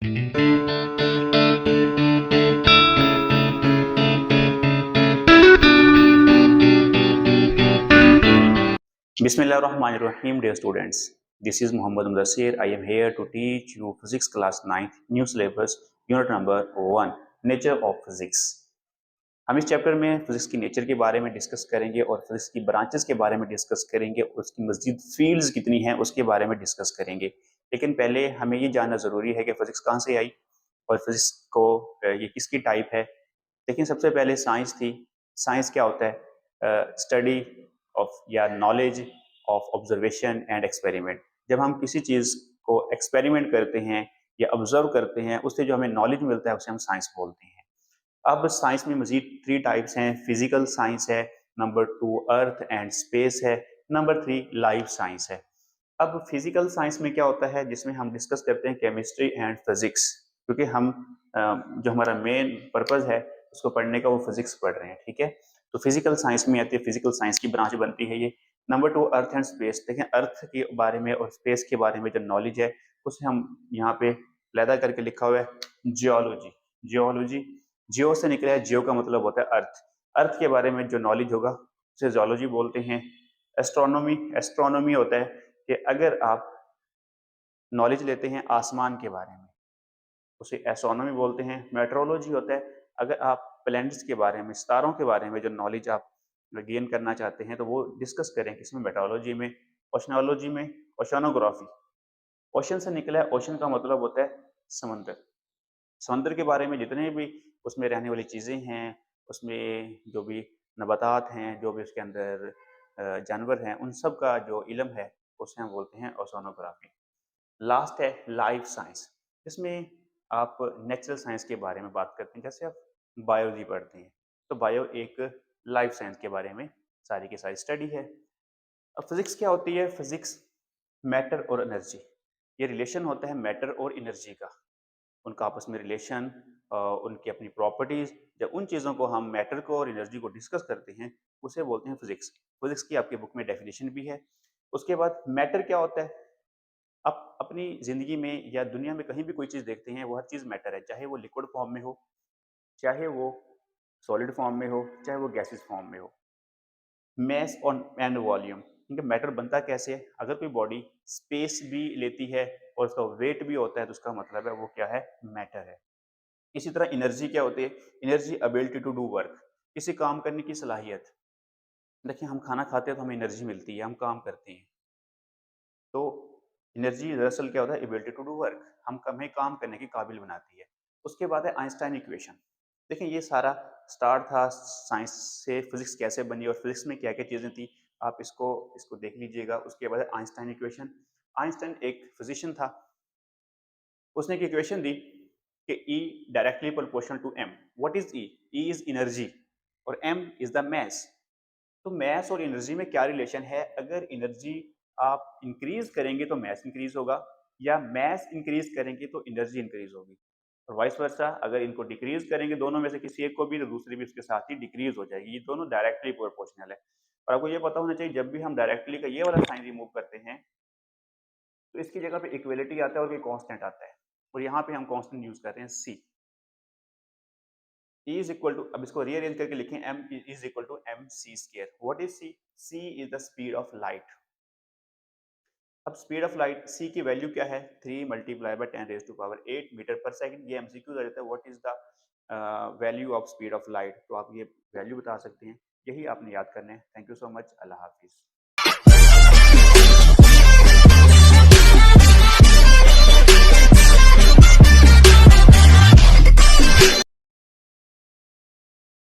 Bismillahirrahmanirrahim, dear students. This is Muhammad Mudassir. I am here to teach you Physics Class 9th New Syllabus Unit Number 1 Nature of Physics. हम इस chapter में physics की nature के बारे में discuss करेंगे और फिजिक्स की ब्रांचेस के बारे में डिस्कस करेंगे, उसकी मज़ीद फील्ड्स कितनी हैं उसके बारे में डिस्कस करेंगे। लेकिन पहले हमें ये जानना ज़रूरी है कि फिजिक्स कहाँ से आई और फिजिक्स को ये किसकी टाइप है। लेकिन सबसे पहले साइंस थी। साइंस क्या होता है? स्टडी ऑफ या knowledge of observation and experiment. जब हम किसी चीज़ को एक्सपेरिमेंट करते हैं या ऑब्जर्व करते हैं, उससे जो हमें नॉलेज मिलता है उसे हम साइंस बोलते हैं। अब साइंस में मजीद 3 टाइप्स हैं। फिजिकल साइंस है, नंबर 2 अर्थ एंड स्पेस है, नंबर 3 लाइफ साइंस है। अब फिजिकल साइंस में क्या होता है, जिसमें हम डिस्कस करते हैं केमिस्ट्री एंड फिजिक्स, क्योंकि हम जो हमारा मेन पर्पस है उसको पढ़ने का वो फिजिक्स पढ़ रहे हैं। ठीक है, तो फिजिकल साइंस में आती है, फिजिकल साइंस की ब्रांच बनती है ये। Number 2 earth and space. देखें, अर्थ के बारे में और स्पेस के बारे में जो नॉलेज है उसे हम यहाँ पे लैदा करके लिखा हुआ है जियोलॉजी। जियोलॉजी, जियो से निकला है, जियो का मतलब होता है अर्थ। अर्थ के बारे में जो नॉलेज होगा उसे जियोलॉजी बोलते हैं। एस्ट्रोनॉमी, एस्ट्रोनॉमी होता है कि अगर आप नॉलेज लेते हैं आसमान के बारे में, उसे एस्ट्रोनॉमी बोलते हैं। मेट्रोलॉजी होता है अगर आप प्लैनेट्स के बारे में, सितारों के बारे में जो नॉलेज आप गेन करना चाहते हैं तो वो डिस्कस करें किसमें, मेट्रोलॉजी में। ओशनोलॉजी में ओशनोग्राफी, ओशन से निकला है, ओशन का मतलब होता है समंदर। समंदर के बारे में जितने भी उसमें रहने वाली चीज़ें हैं, उसमें जो भी नबातात हैं, जो भी उसके अंदर जानवर हैं, उन सब का जो इल्म है उसे हम बोलते हैं ओशनोग्राफी। लास्ट है लाइफ साइंस, जिसमें आप नेचुरल साइंस के बारे में बात करते हैं। जैसे आप बायोलॉजी पढ़ते हैं तो बायो एक लाइफ साइंस के बारे में सारी की सारी स्टडी है। अब फिजिक्स क्या होती है? फिजिक्स मैटर और एनर्जी, ये रिलेशन होता है मैटर और एनर्जी का, उनका आपस में रिलेशन, उनकी अपनी प्रॉपर्टीज। जब उन चीज़ों को हम मैटर को और एनर्जी को डिस्कस करते हैं उसे बोलते हैं फिजिक्स। फिजिक्स की आपकी बुक में डेफिनेशन भी है। उसके बाद मैटर क्या होता है? आप अपनी ज़िंदगी में या दुनिया में कहीं भी कोई चीज़ देखते हैं वो हर चीज़ मैटर है, चाहे वो लिक्विड फॉर्म में हो, चाहे वो सॉलिड फॉर्म में हो, चाहे वो गैसेस फॉर्म में हो। मैस और एंड वॉल्यूम, क्योंकि मैटर बनता कैसे है? अगर कोई बॉडी स्पेस भी लेती है और उसका वेट भी होता है तो उसका मतलब है वो क्या है? मैटर है। इसी तरह एनर्जी क्या होती है? Energy ability to do work, किसी काम करने की सलाहियत। देखिए, हम खाना खाते हैं तो हमें एनर्जी मिलती है, हम काम करते हैं। तो एनर्जी दरअसल क्या होता है? एबिलिटी टू डू वर्क, हम हमें काम करने के काबिल बनाती है। उसके बाद है आइंस्टाइन इक्वेशन। देखिए, ये सारा स्टार्ट था साइंस से, फिजिक्स कैसे बनी और फिजिक्स में क्या क्या चीज़ें थी, आप इसको इसको देख लीजिएगा। उसके बाद है आइंस्टाइन इक्वेशन। आइंस्टाइन एक फिजिशियन था, उसने एक इक्वेशन दी कि E directly proportional to m। What is E? E is energy और m इज द मास। तो मास और एनर्जी में क्या रिलेशन है? अगर एनर्जी आप इंक्रीज करेंगे तो मास इंक्रीज होगा, या मास इंक्रीज करेंगे तो एनर्जी इंक्रीज होगी, और वाइस वर्सा। अगर इनको डिक्रीज करेंगे दोनों में से किसी एक को भी, तो दूसरी भी उसके साथ ही डिक्रीज हो जाएगी। ये दोनों डायरेक्टली प्रोपोर्शनल है। और आपको ये पता होना चाहिए, जब भी हम डायरेक्टली का ये वाला साइन रिमूव करते हैं तो इसकी जगह पे इक्वलिटी आता है और कोई कांस्टेंट आता है, और यहाँ पे हम कांस्टेंट यूज कर रहे हैं c। E is equal to, अब इसको रीअरेंज करके लिखें, m is equal to M C square. What is c? c is the speed of light. अब स्पीड ऑफ लाइट c की वैल्यू क्या है? 3 multiply by 10⁸8 metre per second. ये MCQ आ जाता है, what is the value of speed of light, तो आप ये वैल्यू बता सकते हैं। यही आपने याद करना है। Thank you so much. Allah Hafiz.